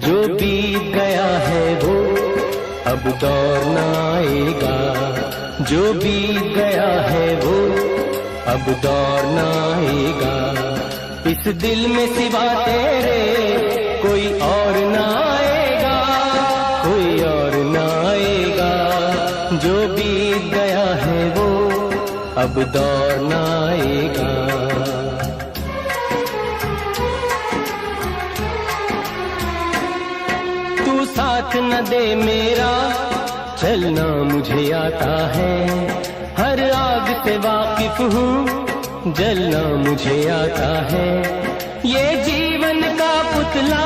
जो बीत गया है वो अब दौर न आएगा। जो बीत गया है वो अब दौर न आएगा। इस दिल में सिवा तेरे कोई और न आएगा, कोई और न आएगा। जो बीत गया है वो अब दौर न आएगा। तू साथ न दे मेरा चलना मुझे आता है। हर आग से वाकिफ हूँ, जलना मुझे आता है। ये जीवन का पुतला